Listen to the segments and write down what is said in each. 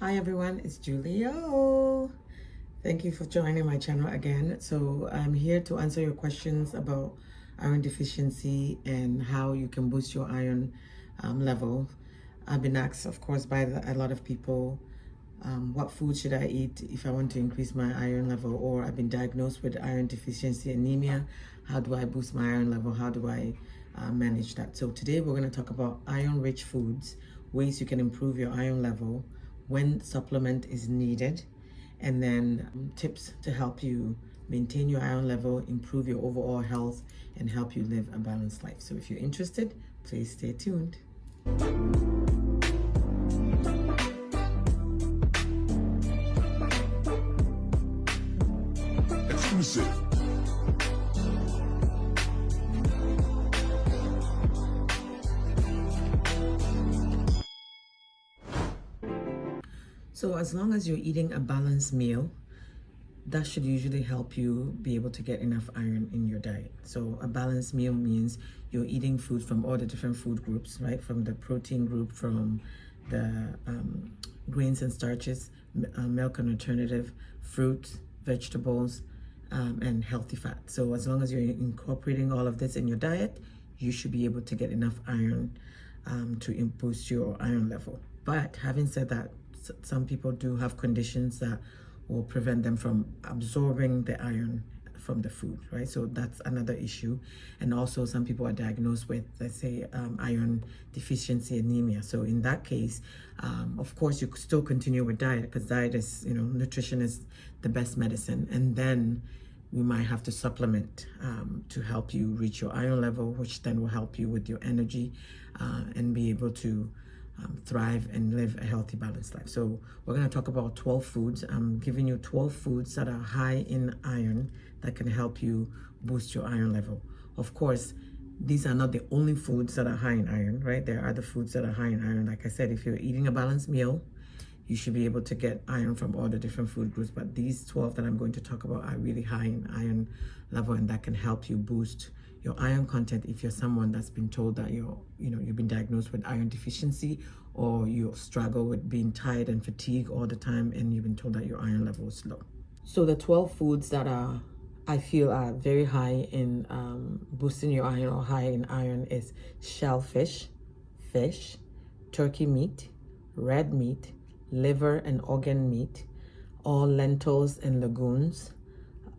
Hi everyone, it's Julio. Thank you for joining my channel again. So I'm here to answer your questions about iron deficiency and how you can boost your iron level. I've been asked, of course, by a lot of people, what food should I eat if I want to increase my iron level, or I've been diagnosed with iron deficiency anemia. How do I boost my iron level? How do I manage that? So today we're going to talk about iron-rich foods, ways you can improve your iron level, when supplement is needed, and then tips to help you maintain your iron level, improve your overall health, and help you live a balanced life. So if you're interested, please stay tuned. Exclusive. So as long as you're eating a balanced meal, that should usually help you be able to get enough iron in your diet. So a balanced meal means you're eating food from all the different food groups, right? From the protein group, from the grains and starches, milk and alternative, fruits, vegetables, and healthy fat. So as long as you're incorporating all of this in your diet, you should be able to get enough iron to boost your iron level. But having said that, some people do have conditions that will prevent them from absorbing the iron from the food, right? So that's another issue. And also some people are diagnosed with, let's say, iron deficiency anemia. So in that case, of course, you could still continue with diet, because diet is, nutrition is the best medicine. And then we might have to supplement to help you reach your iron level, which then will help you with your energy and be able to thrive and live a healthy, balanced life. So we're going to talk about 12 foods. I'm giving you 12 foods that are high in iron that can help you boost your iron level. Of course, these are not the only foods that are high in iron, right? There are other foods that are high in iron. Like I said, if you're eating a balanced meal, you should be able to get iron from all the different food groups. But these 12 that I'm going to talk about are really high in iron level, and that can help you boost your iron content if you're someone that's been told that you've been diagnosed with iron deficiency, or you struggle with being tired and fatigued all the time, and you've been told that your iron level is low. So the 12 foods that I feel are very high in boosting your iron, or high in iron, is shellfish, fish, turkey meat, red meat, liver and organ meat, all lentils and legumes,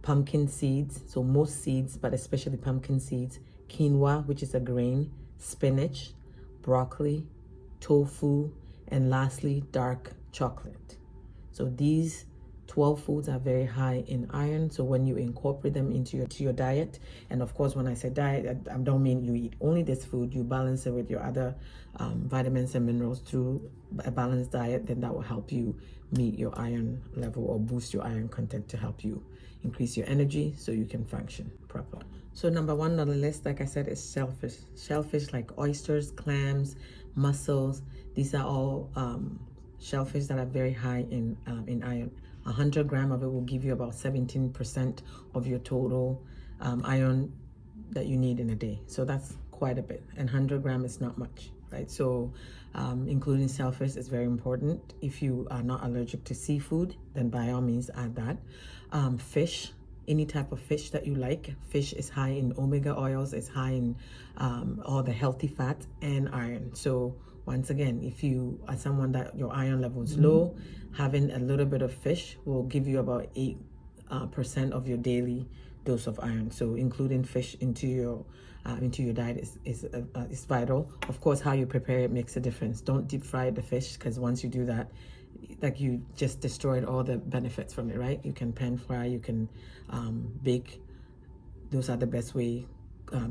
pumpkin seeds, so most seeds, but especially pumpkin seeds, quinoa, which is a grain, spinach, broccoli, tofu, and lastly, dark chocolate. So these 12 foods are very high in iron. So when you incorporate them into your diet, and of course, when I say diet, I don't mean you eat only this food, you balance it with your other vitamins and minerals through a balanced diet, then that will help you meet your iron level or boost your iron content to help you increase your energy so you can function properly. So number one on the list, like I said, is shellfish. Shellfish like oysters, clams, mussels. These are all shellfish that are very high in iron. 100 grams of it will give you about 17% of your total iron that you need in a day. So that's quite a bit, and 100 grams is not much, right? So including shellfish is very important. If you are not allergic to seafood, then by all means add that. Fish, any type of fish that you like. Fish is high in omega oils, it's high in all the healthy fats and iron. So once again, if you are someone that your iron level is low, having a little bit of fish will give you about 8% of your daily dose of iron. So including fish into your diet is vital. Of course, how you prepare it makes a difference. Don't deep fry the fish, because once you do that, like, you just destroyed all the benefits from it, right? You can pan fry, you can bake. Those are the best way.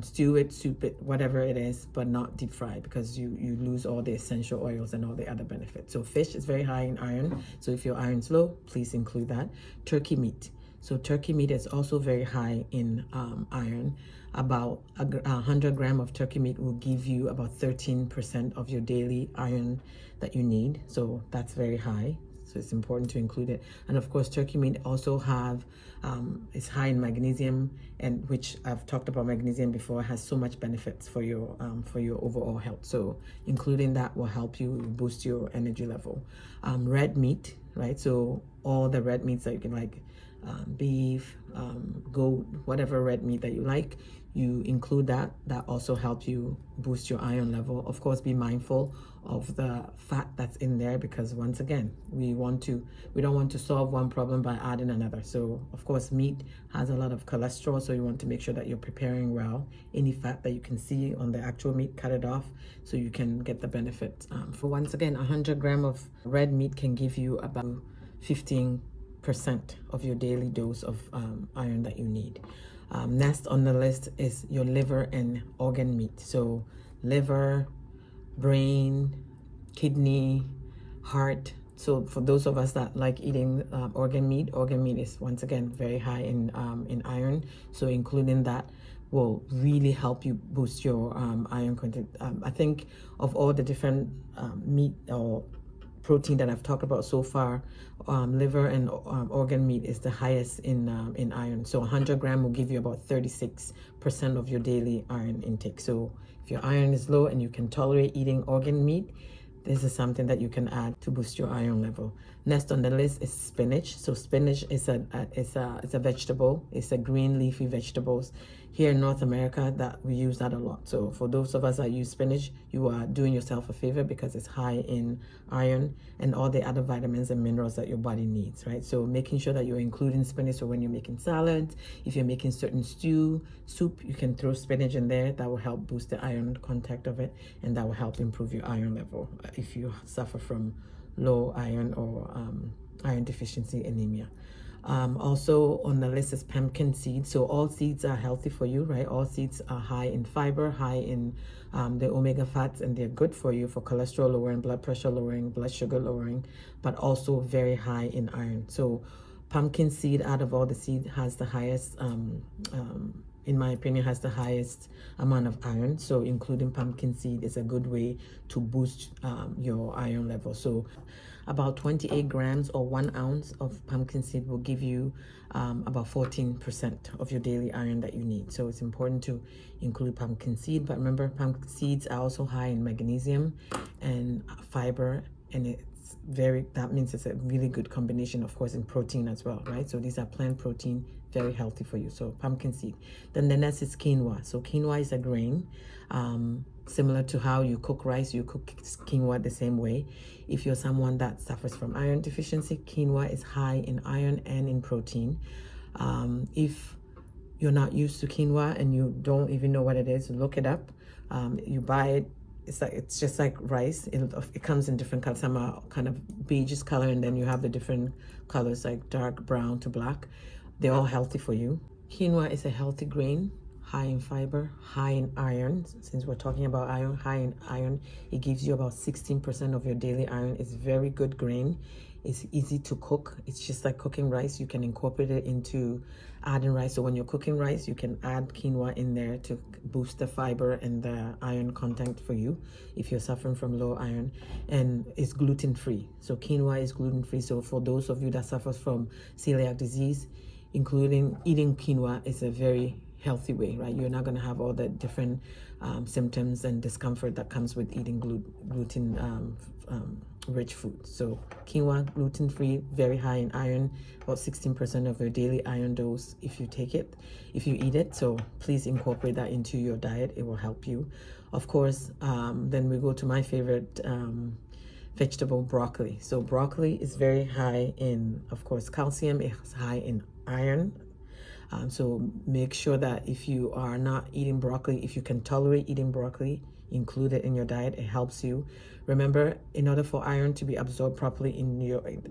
Stew it, soup it, whatever it is, but not deep fry, because you lose all the essential oils and all the other benefits. So fish is very high in iron. So if your iron's low, please include that. Turkey meat. So turkey meat is also very high in iron. About 100 grams of turkey meat will give you about 13% of your daily iron that you need. So that's very high. So it's important to include it. And of course, turkey meat also have is high in magnesium, and which I've talked about magnesium before, has so much benefits for your overall health. So including that will help you boost your energy level. Red meat, right? So all the red meats that you can like, beef, goat, whatever red meat that you like, you include that. That also helps you boost your iron level. Of course, be mindful of the fat that's in there, because once again, we don't want to solve one problem by adding another. So of course, meat has a lot of cholesterol, so you want to make sure that you're preparing well. Any fat that you can see on the actual meat, cut it off so you can get the benefit. For once again, 100 grams of red meat can give you about 15% of your daily dose of iron that you need. Next on the list is your liver and organ meat. So liver, brain, kidney, heart. So for those of us that like eating organ meat is once again very high in iron. So including that will really help you boost your iron content. I think of all the different meat or protein that I've talked about so far, liver and organ meat is the highest in iron. So 100 grams will give you about 36% of your daily iron intake. So if your iron is low and you can tolerate eating organ meat, this is something that you can add to boost your iron level. Next on the list is spinach. So spinach is a vegetable. It's a green leafy vegetables. Here in North America, that we use that a lot. So for those of us that use spinach, you are doing yourself a favor, because it's high in iron and all the other vitamins and minerals that your body needs, right? So making sure that you're including spinach. So when you're making salads, if you're making certain soup, you can throw spinach in there. That will help boost the iron content of it, and that will help improve your iron level if you suffer from low iron or iron deficiency anemia. Also on the list is pumpkin seeds. So all seeds are healthy for you, right? All seeds are high in fiber, high in the omega fats, and they're good for you for cholesterol lowering, blood pressure lowering, blood sugar lowering, but also very high in iron. So pumpkin seed, out of all the seeds, has the highest in my opinion, has the highest amount of iron. So including pumpkin seed is a good way to boost your iron level. So about 28 grams or 1 ounce of pumpkin seed will give you about 14% of your daily iron that you need. So it's important to include pumpkin seed. But remember, pumpkin seeds are also high in magnesium and fiber, and that means it's a really good combination, of course, in protein as well, right? So these are plant protein, very healthy for you. So pumpkin seed. Then the next is quinoa. So quinoa is a grain, similar to how you cook rice, you cook quinoa the same way. If you're someone that suffers from iron deficiency, quinoa is high in iron and in protein. If you're not used to quinoa and you don't even know what it is, look it up. You buy it. It's just like rice. It comes in different colors. Some are kind of beige color, and then you have the different colors like dark brown to black. They're all healthy for you. Quinoa is a healthy grain, high in fiber, high in iron. Since we're talking about iron, high in iron, it gives you about 16% of your daily iron. It's very good grain. It's easy to cook. It's just like cooking rice. You can incorporate it into adding rice. So when you're cooking rice, you can add quinoa in there to boost the fiber and the iron content for you if you're suffering from low iron. And it's gluten-free. So quinoa is gluten-free. So for those of you that suffer from celiac disease, including eating quinoa is a very healthy way, right? You're not going to have all the different symptoms and discomfort that comes with eating gluten rich food. So quinoa, gluten-free, very high in iron, about 16% of your daily iron dose if you eat it. So please incorporate that into your diet. It will help you. Of course, then we go to my favorite vegetable, broccoli. So broccoli is very high in, of course, calcium. It's high in iron. So make sure that if you are not eating broccoli, if you can tolerate eating broccoli, include it in your diet. It helps you. Remember, in order for iron to be absorbed properly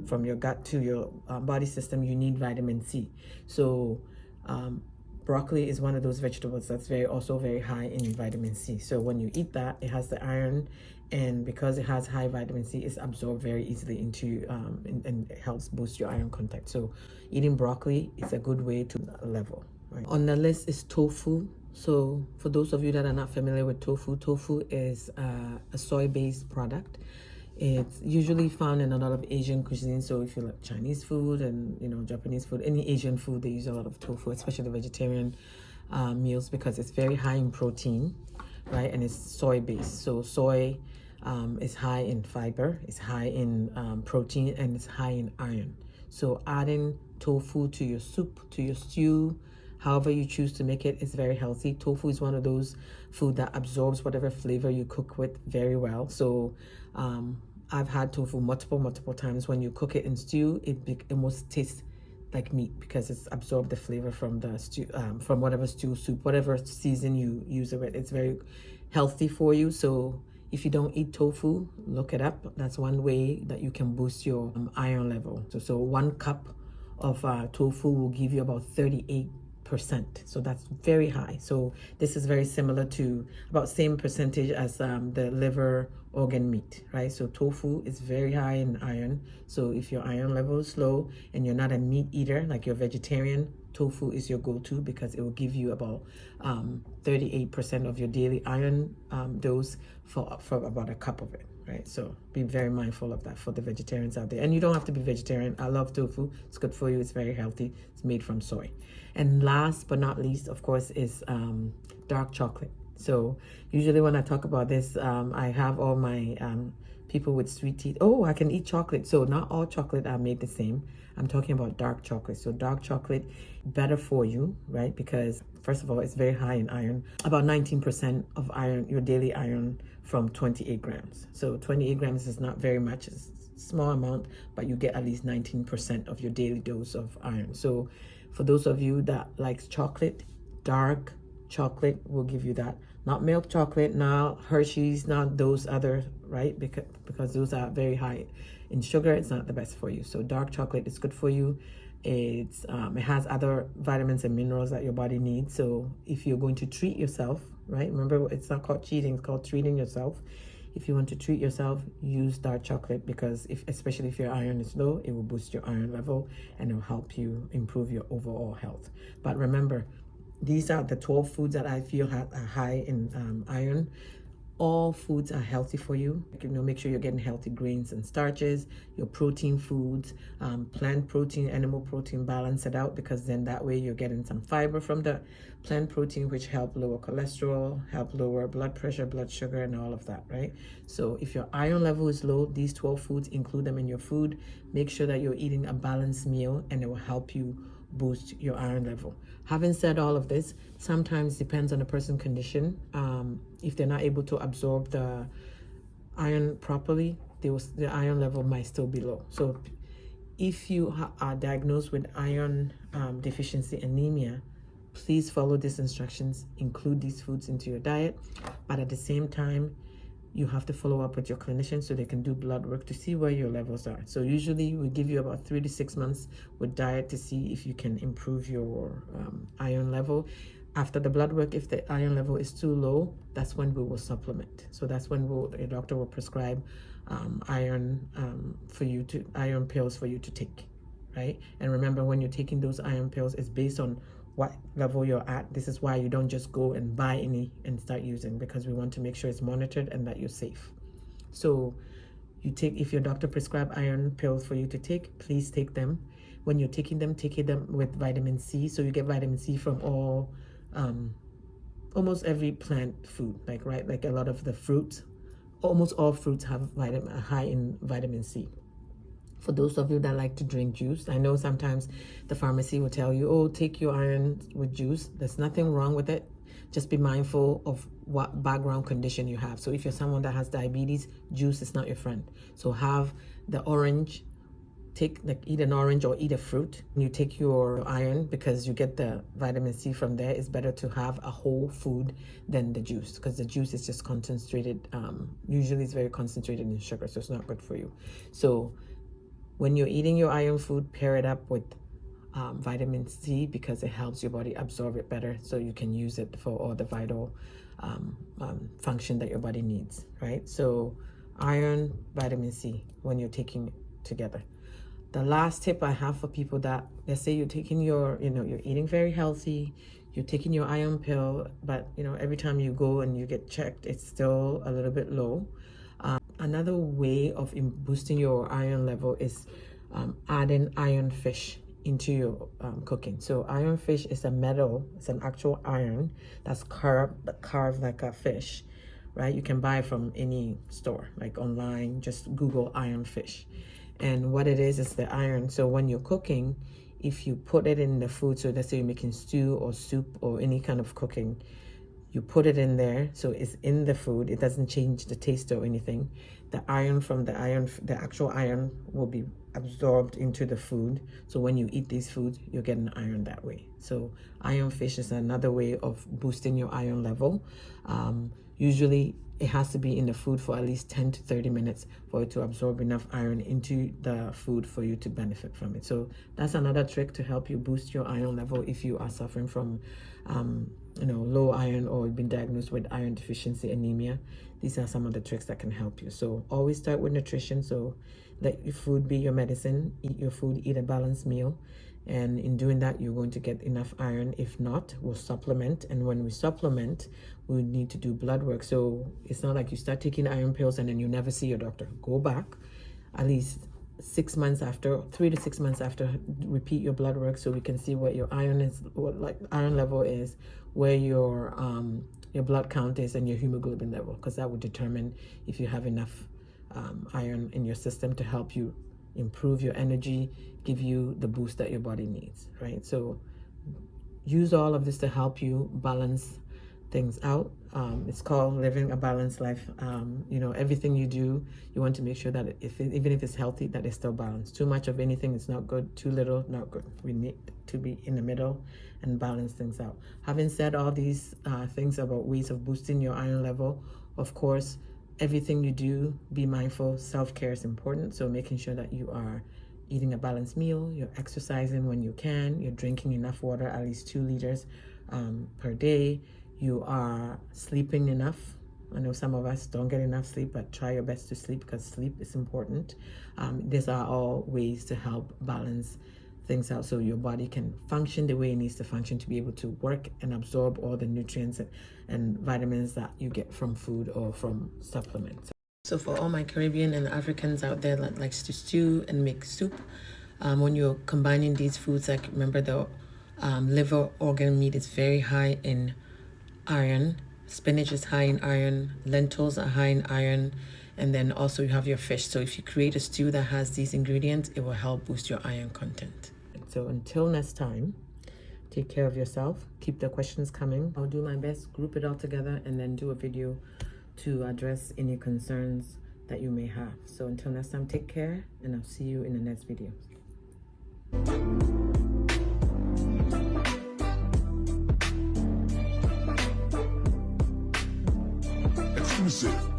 from your gut to your body system, you need vitamin C. So broccoli is one of those vegetables that's also very high in vitamin C. So when you eat that, it has the iron, and because it has high vitamin C, it's absorbed very easily into and it helps boost your iron content. So eating broccoli is a good way to level. Right? On the list is tofu. So for those of you that are not familiar with tofu, tofu is a soy-based product. It's usually found in a lot of Asian cuisine. So if you like Chinese food and Japanese food, any Asian food, they use a lot of tofu, especially the vegetarian meals, because it's very high in protein, right? And it's soy based. So soy is high in fiber, it's high in protein, and it's high in iron. So adding tofu to your soup, to your stew, however you choose to make it, is very healthy. Tofu is one of those food that absorbs whatever flavor you cook with very well. So I've had tofu multiple times. When you cook it in stew, it almost tastes like meat because it's absorbed the flavor from the stew, from whatever stew, soup, whatever season you use it with. It's very healthy for you. So if you don't eat tofu, look it up. That's one way that you can boost your iron level. So 1 cup of tofu will give you about 38%. So that's very high. So this is very similar to about same percentage as the liver organ meat, right? So tofu is very high in iron. So if your iron level is low and you're not a meat eater, like you're vegetarian, tofu is your go-to because it will give you about 38% of your daily iron dose for about a cup of it, right? So be very mindful of that for the vegetarians out there. And you don't have to be vegetarian. I love tofu. It's good for you. It's very healthy. It's made from soy. And last but not least, of course, is dark chocolate. So usually when I talk about this, I have all my people with sweet teeth. Oh, I can eat chocolate. So not all chocolate are made the same. I'm talking about dark chocolate. So dark chocolate, better for you, right? Because first of all, it's very high in iron. About 19% of iron, your daily iron, from 28 grams. So 28 grams is not very much. It's a small amount, but you get at least 19% of your daily dose of iron. So for those of you that likes chocolate, dark chocolate will give you that. Not milk chocolate, not Hershey's, not those other, right? Because those are very high in sugar. It's not the best for you. So dark chocolate is good for you. It has other vitamins and minerals that your body needs. So if you're going to treat yourself, right? Remember, it's not called cheating, it's called treating yourself. If you want to treat yourself, use dark chocolate because especially if your iron is low, it will boost your iron level and it will help you improve your overall health. But remember, these are the 12 foods that I feel are high in iron. All foods are healthy for you. Make sure you're getting healthy grains and starches, your protein foods, plant protein, animal protein, balance it out because then that way you're getting some fiber from the plant protein, which help lower cholesterol, help lower blood pressure, blood sugar, and all of that, right? So if your iron level is low, these 12 foods, include them in your food. Make sure that you're eating a balanced meal and it will help you boost your iron level. Having said all of this, sometimes depends on the person's condition. If they're not able to absorb the iron properly, the iron level might still be low. So if you are diagnosed with iron deficiency anemia, please follow these instructions, include these foods into your diet, but at the same time, you have to follow up with your clinician so they can do blood work to see where your levels are. So usually we give you about 3 to 6 months with diet to see if you can improve your iron level. After the blood work, if the iron level is too low, that's when we will supplement. So that's when a doctor will prescribe iron pills for you to take, right? And remember, when you're taking those iron pills, it's based on what level you're at. This is why you don't just go and buy any and start using, because we want to make sure it's monitored and that you're safe. So if your doctor prescribe iron pills for you to take, please take them. When you're taking them, take them with vitamin C. So you get vitamin C from almost every plant food, like a lot of the fruits. Almost all fruits have high in vitamin C. For those of you that like to drink juice, I know sometimes the pharmacy will tell you, oh, take your iron with juice. There's nothing wrong with it. Just be mindful of what background condition you have. So if you're someone that has diabetes, juice is not your friend. So have the orange, eat an orange or eat a fruit. You take your iron because you get the vitamin C from there. It's better to have a whole food than the juice because the juice is just concentrated. Usually it's very concentrated in sugar, so it's not good for you. So when you're eating your iron food, pair it up with vitamin C because it helps your body absorb it better so you can use it for all the vital function that your body needs, right? So iron, vitamin C when you're taking it together. The last tip I have for people that, let's say you're taking you're eating very healthy, you're taking your iron pill, but every time you go and you get checked, it's still a little bit low. Another way of boosting your iron level is adding iron fish into your cooking. So iron fish is a metal, it's an actual iron that's carved like a fish, right? You can buy it from any store, like online, just Google iron fish. And what it is the iron. So when you're cooking, if you put it in the food, so let's say you're making stew or soup or any kind of cooking, you put it in there, so it's in the food. It doesn't change the taste or anything. The iron from the actual iron will be absorbed into the food. So when you eat these foods, you're getting iron that way. So iron fish is another way of boosting your iron level. Usually it has to be in the food for at least 10 to 30 minutes for it to absorb enough iron into the food for you to benefit from it. So that's another trick to help you boost your iron level if you are suffering from low iron or been diagnosed with iron deficiency anemia. These are some of the tricks that can help you. So always start with nutrition. So let your food be your medicine. Eat your food, eat a balanced meal. And in doing that, you're going to get enough iron. If not, we'll supplement. And when we supplement, we need to do blood work. So it's not like you start taking iron pills and then you never see your doctor. Go back at least 6 months after, 3 to 6 months after, repeat your blood work so we can see what your iron is, what iron level is, where your blood count is, and your hemoglobin level, because that would determine if you have enough iron in your system to help you improve your energy, give you the boost that your body needs, right? So use all of this to help you balance things out. It's called living a balanced life. Everything you do, you want to make sure that even if it's healthy, that it's still balanced. Too much of anything is not good. Too little, not good. We need to be in the middle and balance things out. Having said all these things about ways of boosting your iron level, of course, everything you do, be mindful. Self-care is important. So making sure that you are eating a balanced meal, you're exercising when you can, you're drinking enough water, at least 2 liters per day, you are sleeping enough. I know some of us don't get enough sleep, but try your best to sleep because sleep is important. These are all ways to help balance things out so your body can function the way it needs to function to be able to work and absorb all the nutrients and vitamins that you get from food or from supplements. So for all my Caribbean and Africans out there that likes to stew and make soup, when you're combining these foods, like remember the liver organ meat is very high in iron, spinach is high in iron, lentils are high in iron, and then also you have your fish. So if you create a stew that has these ingredients, it will help boost your iron content. So until next time, take care of yourself, keep the questions coming. I'll do my best, group it all together, and then do a video to address any concerns that you may have. So until next time, take care, and I'll see you in the next video. Exclusive.